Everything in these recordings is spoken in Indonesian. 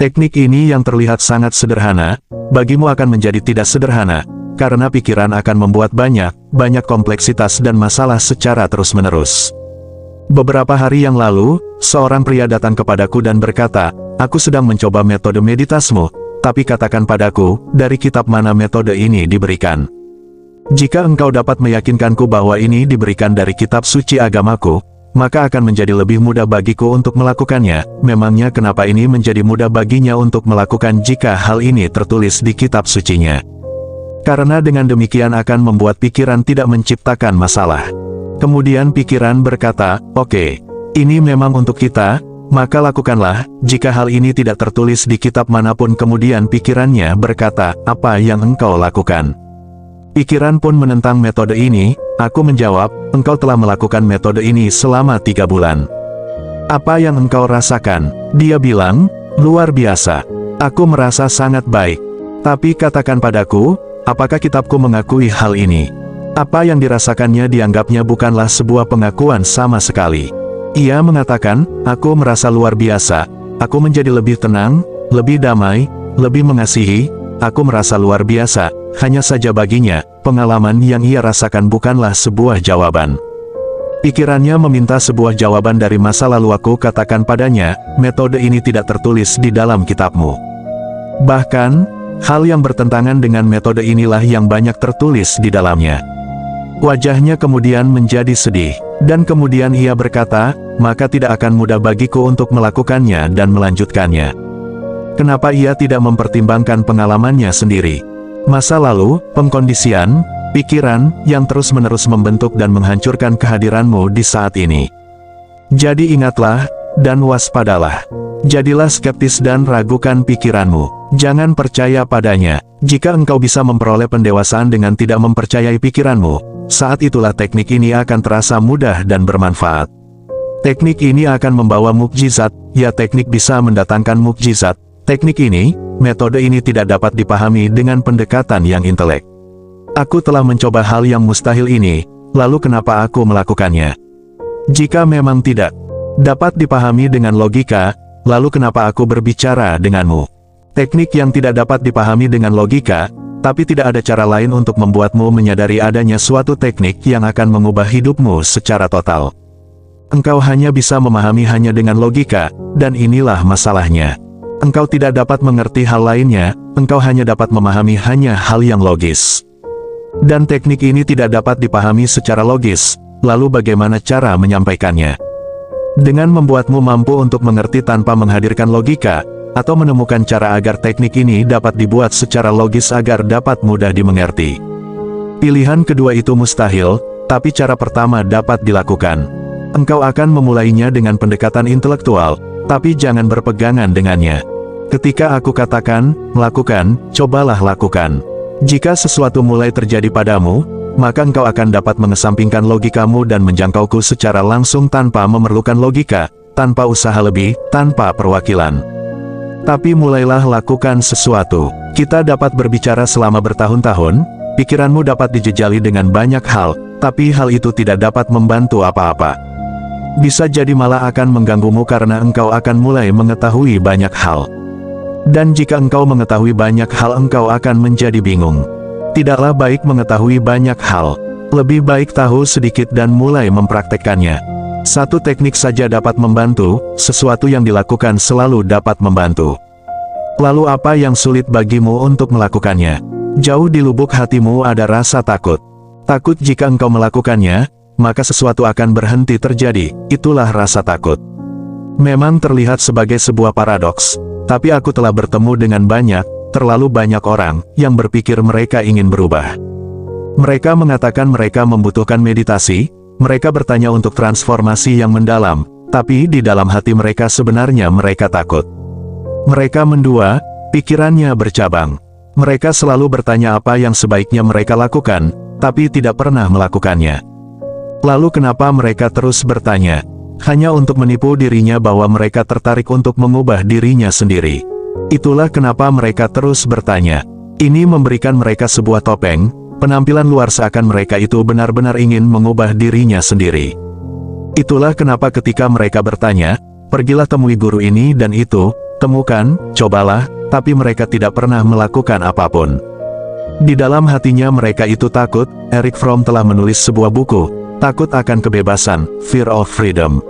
Teknik ini yang terlihat sangat sederhana, bagimu akan menjadi tidak sederhana, karena pikiran akan membuat banyak kompleksitas dan masalah secara terus-menerus. Beberapa hari yang lalu, seorang pria datang kepadaku dan berkata, "Aku sedang mencoba metode meditasmu, tapi katakan padaku, dari kitab mana metode ini diberikan? Jika engkau dapat meyakinkanku bahwa ini diberikan dari kitab suci agamaku, maka akan menjadi lebih mudah bagiku untuk melakukannya." Memangnya kenapa ini menjadi mudah baginya untuk melakukan jika hal ini tertulis di kitab sucinya? Karena dengan demikian akan membuat pikiran tidak menciptakan masalah. Kemudian pikiran berkata, "Oke, ini memang untuk kita, maka lakukanlah." Jika hal ini tidak tertulis di kitab manapun, kemudian pikirannya berkata, "Apa yang engkau lakukan?" Pikiran pun menentang metode ini. Aku menjawab, "Engkau telah melakukan metode ini selama 3 bulan. Apa yang engkau rasakan?" Dia bilang, "Luar biasa. Aku merasa sangat baik. Tapi katakan padaku, apakah kitabku mengakui hal ini?" Apa yang dirasakannya dianggapnya bukanlah sebuah pengakuan sama sekali. Ia mengatakan, "Aku merasa luar biasa. Aku menjadi lebih tenang, lebih damai, lebih mengasihi. Aku merasa luar biasa." Hanya saja baginya, pengalaman yang ia rasakan bukanlah sebuah jawaban. Pikirannya meminta sebuah jawaban dari masa lalu. Aku katakan padanya, "Metode ini tidak tertulis di dalam kitabmu. Bahkan, hal yang bertentangan dengan metode inilah yang banyak tertulis di dalamnya." Wajahnya kemudian menjadi sedih, dan kemudian ia berkata, "Maka tidak akan mudah bagiku untuk melakukannya dan melanjutkannya." Kenapa ia tidak mempertimbangkan pengalamannya sendiri? Masa lalu, pengkondisian, pikiran, yang terus-menerus membentuk dan menghancurkan kehadiranmu di saat ini. Jadi ingatlah, dan waspadalah. Jadilah skeptis dan ragukan pikiranmu. Jangan percaya padanya. Jika engkau bisa memperoleh pendewasaan dengan tidak mempercayai pikiranmu, saat itulah teknik ini akan terasa mudah dan bermanfaat. Teknik ini akan membawa mukjizat, ya teknik bisa mendatangkan mukjizat. Teknik ini, metode ini tidak dapat dipahami dengan pendekatan yang intelek. Aku telah mencoba hal yang mustahil ini, lalu kenapa aku melakukannya? Jika memang tidak dapat dipahami dengan logika, lalu kenapa aku berbicara denganmu? Teknik yang tidak dapat dipahami dengan logika, tapi tidak ada cara lain untuk membuatmu menyadari adanya suatu teknik yang akan mengubah hidupmu secara total. Engkau hanya bisa memahami hanya dengan logika, dan inilah masalahnya. Engkau tidak dapat mengerti hal lainnya, engkau hanya dapat memahami hanya hal yang logis. Dan teknik ini tidak dapat dipahami secara logis, lalu bagaimana cara menyampaikannya? Dengan membuatmu mampu untuk mengerti tanpa menghadirkan logika, atau menemukan cara agar teknik ini dapat dibuat secara logis agar dapat mudah dimengerti. Pilihan kedua itu mustahil, tapi cara pertama dapat dilakukan. Engkau akan memulainya dengan pendekatan intelektual, tapi jangan berpegangan dengannya. Ketika aku katakan, lakukan, cobalah lakukan. Jika sesuatu mulai terjadi padamu, maka engkau akan dapat mengesampingkan logikamu dan menjangkauku secara langsung tanpa memerlukan logika, tanpa usaha lebih, tanpa perwakilan. Tapi mulailah lakukan sesuatu. Kita dapat berbicara selama bertahun-tahun, pikiranmu dapat dijejali dengan banyak hal, tapi hal itu tidak dapat membantu apa-apa. Bisa jadi malah akan mengganggumu karena engkau akan mulai mengetahui banyak hal. Dan jika engkau mengetahui banyak hal, engkau akan menjadi bingung. Tidaklah baik mengetahui banyak hal. Lebih baik tahu sedikit dan mulai mempraktekkannya. Satu teknik saja dapat membantu, sesuatu yang dilakukan selalu dapat membantu. Lalu apa yang sulit bagimu untuk melakukannya? Jauh di lubuk hatimu ada rasa takut. Takut jika engkau melakukannya, maka sesuatu akan berhenti terjadi, itulah rasa takut. Memang terlihat sebagai sebuah paradoks, tapi aku telah bertemu dengan terlalu banyak orang, yang berpikir mereka ingin berubah. Mereka mengatakan mereka membutuhkan meditasi, mereka bertanya untuk transformasi yang mendalam, tapi di dalam hati mereka sebenarnya mereka takut. Mereka mendua, pikirannya bercabang. Mereka selalu bertanya apa yang sebaiknya mereka lakukan, tapi tidak pernah melakukannya. Lalu kenapa mereka terus bertanya? Hanya untuk menipu dirinya bahwa mereka tertarik untuk mengubah dirinya sendiri. Itulah kenapa mereka terus bertanya. Ini memberikan mereka sebuah topeng, penampilan luar seakan mereka itu benar-benar ingin mengubah dirinya sendiri. Itulah kenapa ketika mereka bertanya, pergilah temui guru ini dan itu, temukan, cobalah, tapi mereka tidak pernah melakukan apapun. Di dalam hatinya mereka itu takut. Erich Fromm telah menulis sebuah buku, Takut akan Kebebasan, Fear of Freedom.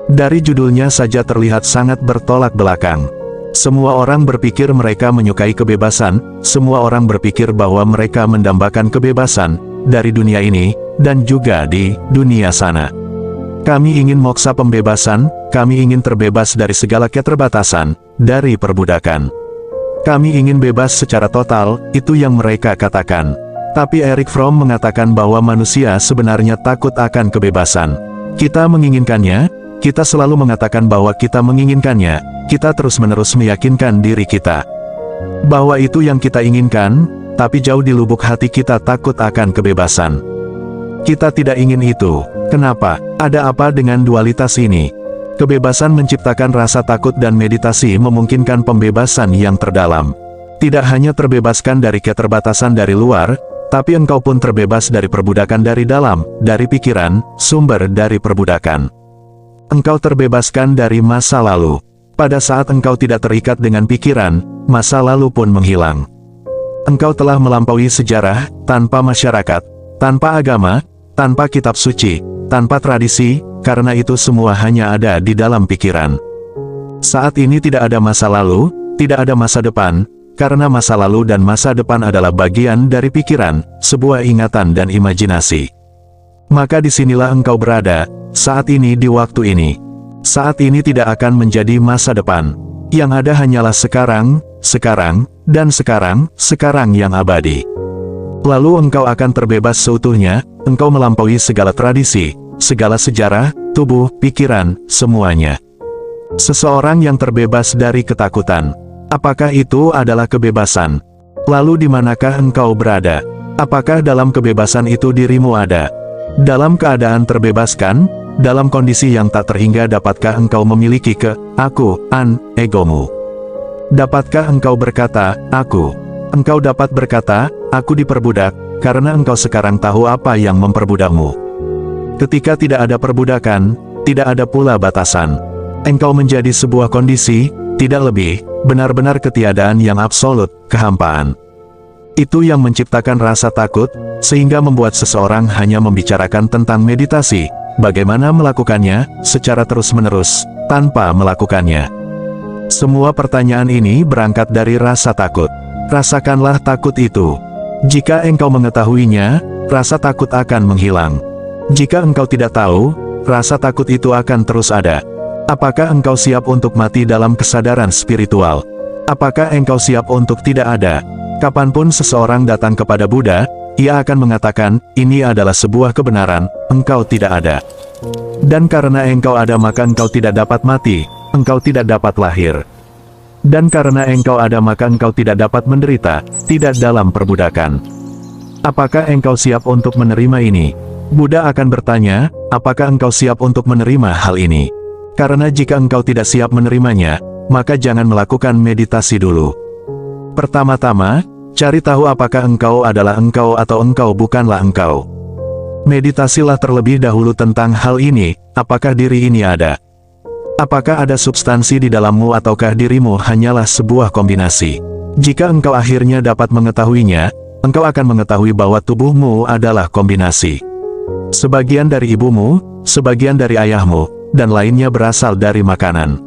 Dari judulnya saja terlihat sangat bertolak belakang. Semua orang berpikir mereka menyukai kebebasan, semua orang berpikir bahwa mereka mendambakan kebebasan, dari dunia ini, dan juga di dunia sana. Kami ingin moksa pembebasan, kami ingin terbebas dari segala keterbatasan, dari perbudakan. Kami ingin bebas secara total, itu yang mereka katakan. Tapi Erich Fromm mengatakan bahwa manusia sebenarnya takut akan kebebasan. Kita menginginkannya, kita selalu mengatakan bahwa kita menginginkannya, kita terus-menerus meyakinkan diri kita bahwa itu yang kita inginkan, tapi jauh di lubuk hati kita takut akan kebebasan. Kita tidak ingin itu. Kenapa? Ada apa dengan dualitas ini? Kebebasan menciptakan rasa takut dan meditasi memungkinkan pembebasan yang terdalam. Tidak hanya terbebaskan dari keterbatasan dari luar, tapi engkau pun terbebas dari perbudakan dari dalam, dari pikiran, sumber dari perbudakan. Engkau terbebaskan dari masa lalu. Pada saat engkau tidak terikat dengan pikiran, masa lalu pun menghilang. Engkau telah melampaui sejarah, tanpa masyarakat, tanpa agama, tanpa kitab suci, tanpa tradisi, karena itu semua hanya ada di dalam pikiran. Saat ini tidak ada masa lalu, tidak ada masa depan, karena masa lalu dan masa depan adalah bagian dari pikiran, sebuah ingatan dan imajinasi. Maka disinilah engkau berada, saat ini di waktu ini. Saat ini tidak akan menjadi masa depan. Yang ada hanyalah sekarang, sekarang, dan sekarang yang abadi. Lalu engkau akan terbebas seutuhnya, engkau melampaui segala tradisi, segala sejarah, tubuh, pikiran, semuanya. Seseorang yang terbebas dari ketakutan. Apakah itu adalah kebebasan? Lalu di manakah engkau berada? Apakah dalam kebebasan itu dirimu ada? Dalam keadaan terbebaskan, dalam kondisi yang tak terhingga dapatkah engkau memiliki egomu? Dapatkah engkau berkata, aku? Engkau dapat berkata, aku diperbudak, karena engkau sekarang tahu apa yang memperbudakmu. Ketika tidak ada perbudakan, tidak ada pula batasan. Engkau menjadi sebuah kondisi, tidak lebih, benar-benar ketiadaan yang absolut, kehampaan. Itu yang menciptakan rasa takut, sehingga membuat seseorang hanya membicarakan tentang meditasi, bagaimana melakukannya, secara terus-menerus, tanpa melakukannya. Semua pertanyaan ini berangkat dari rasa takut. Rasakanlah takut itu. Jika engkau mengetahuinya, rasa takut akan menghilang. Jika engkau tidak tahu, rasa takut itu akan terus ada. Apakah engkau siap untuk mati dalam kesadaran spiritual? Apakah engkau siap untuk tidak ada? Kapanpun seseorang datang kepada Buddha, ia akan mengatakan, ini adalah sebuah kebenaran, engkau tidak ada. Dan karena engkau ada maka engkau tidak dapat mati, engkau tidak dapat lahir. Dan karena engkau ada maka engkau tidak dapat menderita, tidak dalam perbudakan. Apakah engkau siap untuk menerima ini? Buddha akan bertanya, apakah engkau siap untuk menerima hal ini? Karena jika engkau tidak siap menerimanya, maka jangan melakukan meditasi dulu. Pertama-tama, cari tahu apakah engkau adalah engkau atau engkau bukanlah engkau. Meditasilah terlebih dahulu tentang hal ini, apakah diri ini ada? Apakah ada substansi di dalammu ataukah dirimu hanyalah sebuah kombinasi? Jika engkau akhirnya dapat mengetahuinya, engkau akan mengetahui bahwa tubuhmu adalah kombinasi. Sebagian dari ibumu, sebagian dari ayahmu, dan lainnya berasal dari makanan.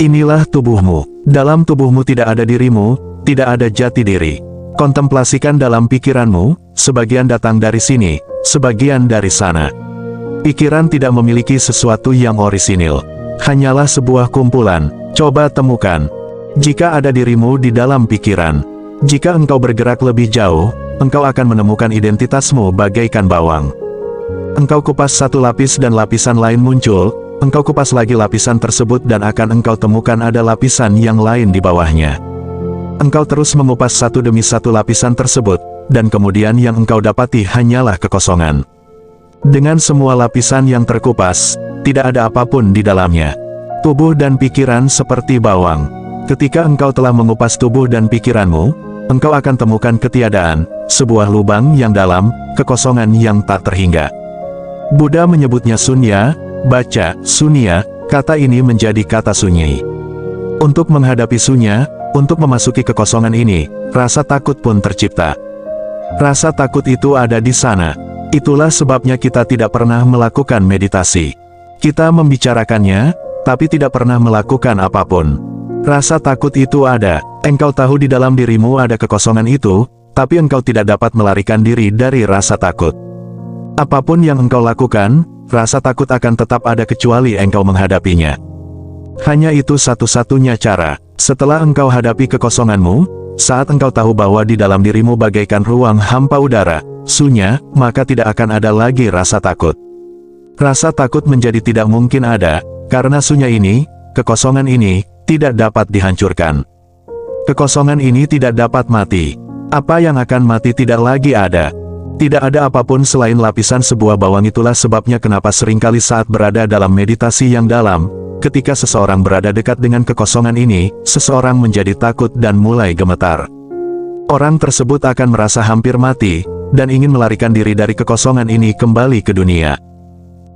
Inilah tubuhmu. Dalam tubuhmu tidak ada dirimu, tidak ada jati diri. Kontemplasikan dalam pikiranmu, sebagian datang dari sini, sebagian dari sana. Pikiran tidak memiliki sesuatu yang orisinil. Hanyalah sebuah kumpulan. Coba temukan. Jika ada dirimu di dalam pikiran. Jika engkau bergerak lebih jauh, engkau akan menemukan identitasmu bagaikan bawang. Engkau kupas satu lapis dan lapisan lain muncul, engkau kupas lagi lapisan tersebut dan akan engkau temukan ada lapisan yang lain di bawahnya. Engkau terus mengupas satu demi satu lapisan tersebut, dan kemudian yang engkau dapati hanyalah kekosongan. Dengan semua lapisan yang terkupas, tidak ada apapun di dalamnya. Tubuh dan pikiran seperti bawang. Ketika engkau telah mengupas tubuh dan pikiranmu, engkau akan temukan ketiadaan, sebuah lubang yang dalam, kekosongan yang tak terhingga. Buddha menyebutnya sunya, baca, sunya, kata ini menjadi kata sunyi. Untuk menghadapi Sunya, untuk memasuki kekosongan ini, rasa takut pun tercipta. Rasa takut itu ada di sana. Itulah sebabnya kita tidak pernah melakukan meditasi. Kita membicarakannya, tapi tidak pernah melakukan apapun. Rasa takut itu ada. Engkau tahu di dalam dirimu ada kekosongan itu, tapi engkau tidak dapat melarikan diri dari rasa takut. Apapun yang engkau lakukan, rasa takut akan tetap ada kecuali engkau menghadapinya. Hanya itu satu-satunya cara. Setelah engkau hadapi kekosonganmu, saat engkau tahu bahwa di dalam dirimu bagaikan ruang hampa udara, Sunya, maka tidak akan ada lagi rasa takut. Rasa takut menjadi tidak mungkin ada, karena Sunya ini, kekosongan ini, tidak dapat dihancurkan. Kekosongan ini tidak dapat mati. Apa yang akan mati tidak lagi ada. Tidak ada apapun selain lapisan sebuah bawang. Itulah sebabnya kenapa seringkali saat berada dalam meditasi yang dalam, ketika seseorang berada dekat dengan kekosongan ini, seseorang menjadi takut dan mulai gemetar. Orang tersebut akan merasa hampir mati, dan ingin melarikan diri dari kekosongan ini kembali ke dunia.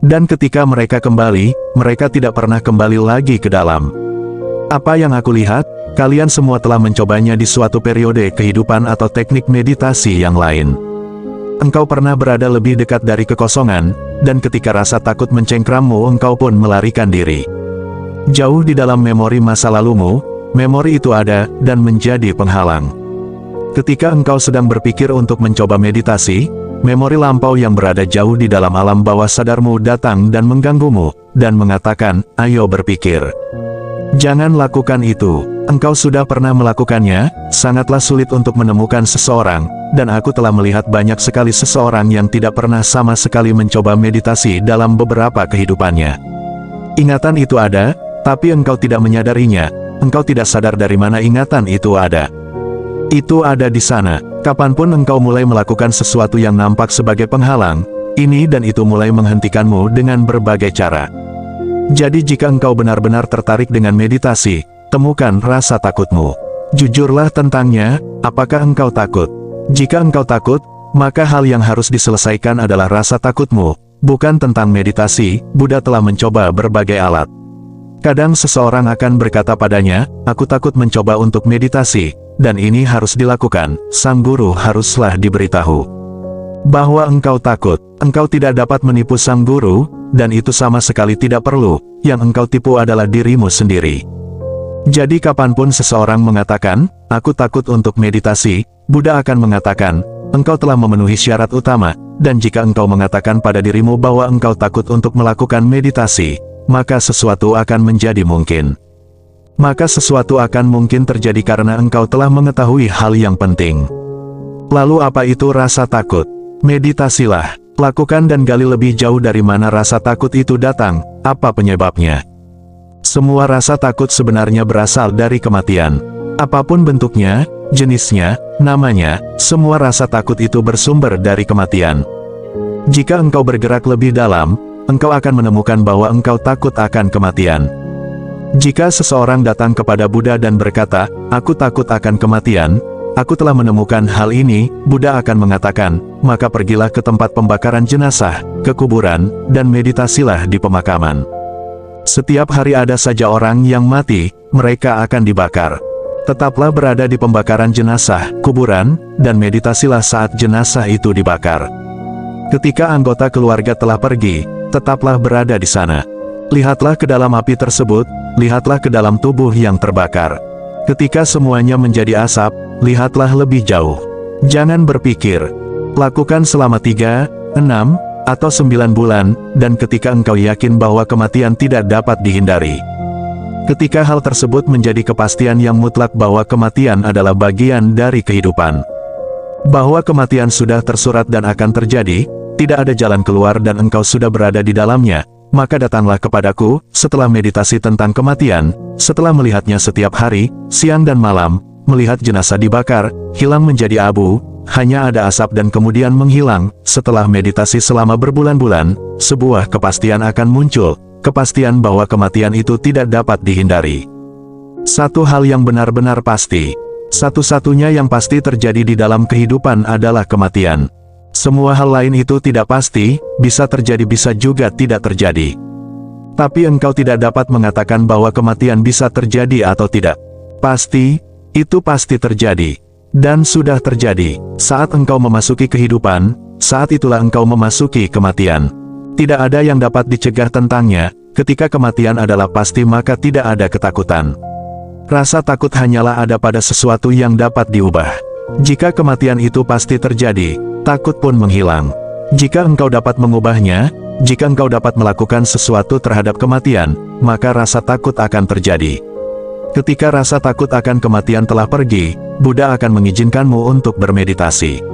Dan ketika mereka kembali, mereka tidak pernah kembali lagi ke dalam. Apa yang aku lihat, kalian semua telah mencobanya di suatu periode kehidupan atau teknik meditasi yang lain. Engkau pernah berada lebih dekat dari kekosongan, dan ketika rasa takut mencengkrammu engkau pun melarikan diri. Jauh di dalam memori masa lalumu, memori itu ada, dan menjadi penghalang. Ketika engkau sedang berpikir untuk mencoba meditasi, memori lampau yang berada jauh di dalam alam bawah sadarmu datang dan mengganggumu, dan mengatakan, ayo berpikir. Jangan lakukan itu. Engkau sudah pernah melakukannya, sangatlah sulit untuk menemukan seseorang, dan aku telah melihat banyak sekali seseorang yang tidak pernah sama sekali mencoba meditasi dalam beberapa kehidupannya. Ingatan itu ada, tapi engkau tidak menyadarinya, engkau tidak sadar dari mana ingatan itu ada. Itu ada di sana. Kapanpun engkau mulai melakukan sesuatu yang nampak sebagai penghalang, ini dan itu mulai menghentikanmu dengan berbagai cara. Jadi jika engkau benar-benar tertarik dengan meditasi, temukan rasa takutmu. Jujurlah tentangnya, apakah engkau takut? Jika engkau takut, maka hal yang harus diselesaikan adalah rasa takutmu, bukan tentang meditasi. Buddha telah mencoba berbagai alat. Kadang seseorang akan berkata padanya, aku takut mencoba untuk meditasi, dan ini harus dilakukan. Sang guru haruslah diberitahu bahwa engkau takut. Engkau tidak dapat menipu sang guru, dan itu sama sekali tidak perlu. Yang engkau tipu adalah dirimu sendiri. Jadi kapanpun seseorang mengatakan, aku takut untuk meditasi, Buddha akan mengatakan, engkau telah memenuhi syarat utama, dan jika engkau mengatakan pada dirimu bahwa engkau takut untuk melakukan meditasi, maka sesuatu akan menjadi mungkin. Maka sesuatu akan mungkin terjadi karena engkau telah mengetahui hal yang penting. Lalu apa itu rasa takut? Meditasilah. Lakukan dan gali lebih jauh dari mana rasa takut itu datang, apa penyebabnya. Semua rasa takut sebenarnya berasal dari kematian. Apapun bentuknya, jenisnya, namanya, semua rasa takut itu bersumber dari kematian. Jika engkau bergerak lebih dalam, engkau akan menemukan bahwa engkau takut akan kematian. Jika seseorang datang kepada Buddha dan berkata, aku takut akan kematian, aku telah menemukan hal ini, Buddha akan mengatakan, maka pergilah ke tempat pembakaran jenazah, ke kuburan, dan meditasilah di pemakaman. Setiap hari ada saja orang yang mati, mereka akan dibakar. Tetaplah berada di pembakaran jenazah, kuburan, dan meditasilah saat jenazah itu dibakar. Ketika anggota keluarga telah pergi, tetaplah berada di sana. Lihatlah ke dalam api tersebut, lihatlah ke dalam tubuh yang terbakar. Ketika semuanya menjadi asap, lihatlah lebih jauh. Jangan berpikir. Lakukan selama 3, 6, atau 9 bulan, dan ketika engkau yakin bahwa kematian tidak dapat dihindari. Ketika hal tersebut menjadi kepastian yang mutlak bahwa kematian adalah bagian dari kehidupan. Bahwa kematian sudah tersurat dan akan terjadi, tidak ada jalan keluar dan engkau sudah berada di dalamnya, maka datanglah kepadaku, setelah meditasi tentang kematian, setelah melihatnya setiap hari, siang dan malam, melihat jenazah dibakar, hilang menjadi abu, hanya ada asap dan kemudian menghilang. Setelah meditasi selama berbulan-bulan, sebuah kepastian akan muncul, kepastian bahwa kematian itu tidak dapat dihindari. Satu hal yang benar-benar pasti, satu-satunya yang pasti terjadi di dalam kehidupan adalah kematian. Semua hal lain itu tidak pasti, bisa terjadi bisa juga tidak terjadi. Tapi engkau tidak dapat mengatakan bahwa kematian bisa terjadi atau tidak. Pasti, itu pasti terjadi. Dan sudah terjadi. Saat engkau memasuki kehidupan, saat itulah engkau memasuki kematian. Tidak ada yang dapat dicegah tentangnya. Ketika kematian adalah pasti, maka tidak ada ketakutan. Rasa takut hanyalah ada pada sesuatu yang dapat diubah. Jika kematian itu pasti terjadi, takut pun menghilang. Jika engkau dapat mengubahnya, jika engkau dapat melakukan sesuatu terhadap kematian, maka rasa takut akan terjadi. Ketika rasa takut akan kematian telah pergi, Buddha akan mengizinkanmu untuk bermeditasi.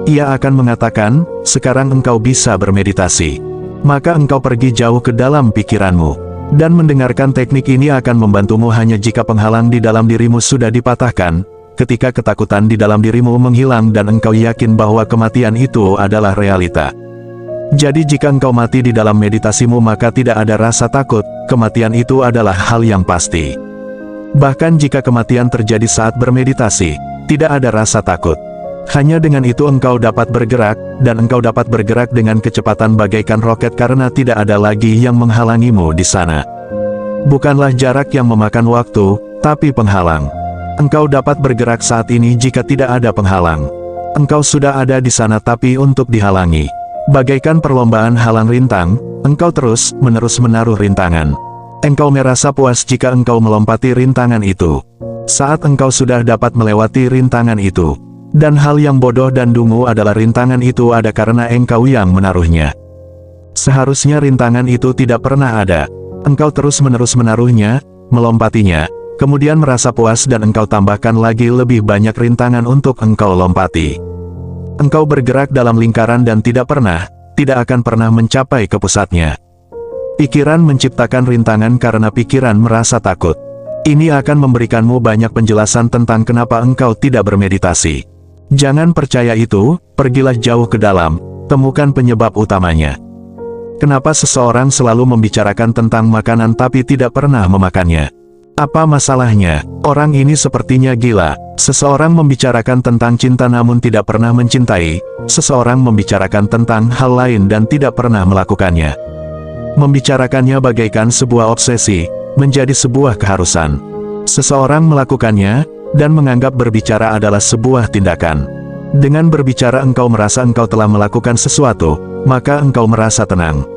Ia akan mengatakan, sekarang engkau bisa bermeditasi. Maka engkau pergi jauh ke dalam pikiranmu. Dan mendengarkan teknik ini akan membantumu hanya jika penghalang di dalam dirimu sudah dipatahkan, ketika ketakutan di dalam dirimu menghilang dan engkau yakin bahwa kematian itu adalah realita. Jadi jika engkau mati di dalam meditasimu maka tidak ada rasa takut, kematian itu adalah hal yang pasti. Bahkan jika kematian terjadi saat bermeditasi, tidak ada rasa takut. Hanya dengan itu engkau dapat bergerak, dan engkau dapat bergerak dengan kecepatan bagaikan roket karena tidak ada lagi yang menghalangimu di sana. Bukanlah jarak yang memakan waktu, tapi penghalang. Engkau dapat bergerak saat ini jika tidak ada penghalang. Engkau sudah ada di sana tapi untuk dihalangi. Bagaikan perlombaan halang rintang, engkau terus-menerus menaruh rintangan. Engkau merasa puas jika engkau melompati rintangan itu. Saat engkau sudah dapat melewati rintangan itu. Dan hal yang bodoh dan dungu adalah rintangan itu ada karena engkau yang menaruhnya. Seharusnya rintangan itu tidak pernah ada. Engkau terus-menerus menaruhnya, melompatinya, kemudian merasa puas dan engkau tambahkan lagi lebih banyak rintangan untuk engkau lompati. Engkau bergerak dalam lingkaran dan tidak akan pernah mencapai ke pusatnya. Pikiran menciptakan rintangan karena pikiran merasa takut. Ini akan memberikanmu banyak penjelasan tentang kenapa engkau tidak bermeditasi. Jangan percaya itu, pergilah jauh ke dalam, temukan penyebab utamanya. Kenapa seseorang selalu membicarakan tentang makanan tapi tidak pernah memakannya? Apa masalahnya? Orang ini sepertinya gila. Seseorang membicarakan tentang cinta namun tidak pernah mencintai, seseorang membicarakan tentang hal lain dan tidak pernah melakukannya. Membicarakannya bagaikan sebuah obsesi, menjadi sebuah keharusan. Seseorang melakukannya, dan menganggap berbicara adalah sebuah tindakan. Dengan berbicara engkau merasa engkau telah melakukan sesuatu, maka engkau merasa tenang.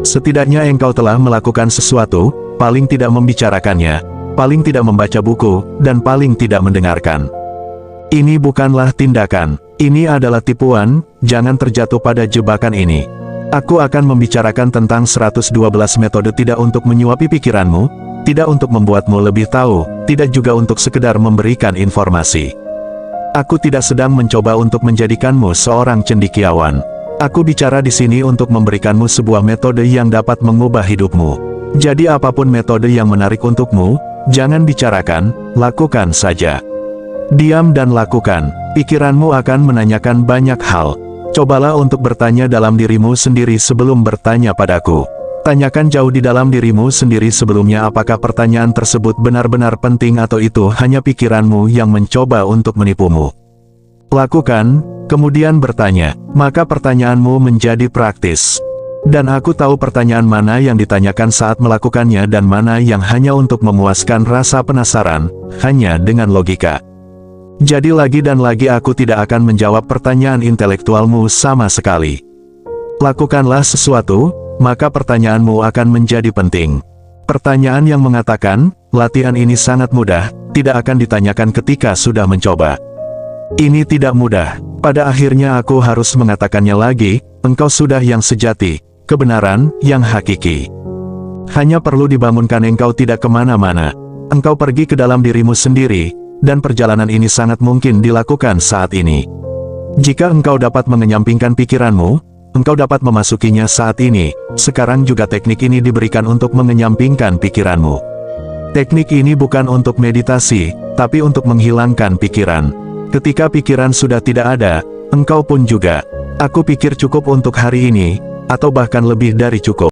Setidaknya engkau telah melakukan sesuatu, paling tidak membicarakannya, paling tidak membaca buku, dan paling tidak mendengarkan. Ini bukanlah tindakan, ini adalah tipuan, jangan terjatuh pada jebakan ini. Aku akan membicarakan tentang 112 metode tidak untuk menyuapi pikiranmu, tidak untuk membuatmu lebih tahu, tidak juga untuk sekedar memberikan informasi. Aku tidak sedang mencoba untuk menjadikanmu seorang cendekiawan. Aku bicara di sini untuk memberikanmu sebuah metode yang dapat mengubah hidupmu. Jadi apapun metode yang menarik untukmu, jangan bicarakan, lakukan saja. Diam dan lakukan. Pikiranmu akan menanyakan banyak hal. Cobalah untuk bertanya dalam dirimu sendiri sebelum bertanya padaku. Tanyakan jauh di dalam dirimu sendiri sebelumnya apakah pertanyaan tersebut benar-benar penting atau itu hanya pikiranmu yang mencoba untuk menipumu. Lakukan, kemudian bertanya, maka pertanyaanmu menjadi praktis. Dan aku tahu pertanyaan mana yang ditanyakan saat melakukannya dan mana yang hanya untuk memuaskan rasa penasaran, hanya dengan logika. Jadi lagi dan lagi aku tidak akan menjawab pertanyaan intelektualmu sama sekali. Lakukanlah sesuatu, maka pertanyaanmu akan menjadi penting. Pertanyaan yang mengatakan, latihan ini sangat mudah, tidak akan ditanyakan ketika sudah mencoba. Ini tidak mudah. Pada akhirnya aku harus mengatakannya lagi, engkau sudah yang sejati, kebenaran, yang hakiki. Hanya perlu dibangunkan engkau tidak kemana-mana. Engkau pergi ke dalam dirimu sendiri, dan perjalanan ini sangat mungkin dilakukan saat ini. Jika engkau dapat mengenyampingkan pikiranmu, engkau dapat memasukinya saat ini. Sekarang juga teknik ini diberikan untuk mengenyampingkan pikiranmu. Teknik ini bukan untuk meditasi, tapi untuk menghilangkan pikiran. Ketika pikiran sudah tidak ada, engkau pun juga. Aku pikir cukup untuk hari ini, atau bahkan lebih dari cukup.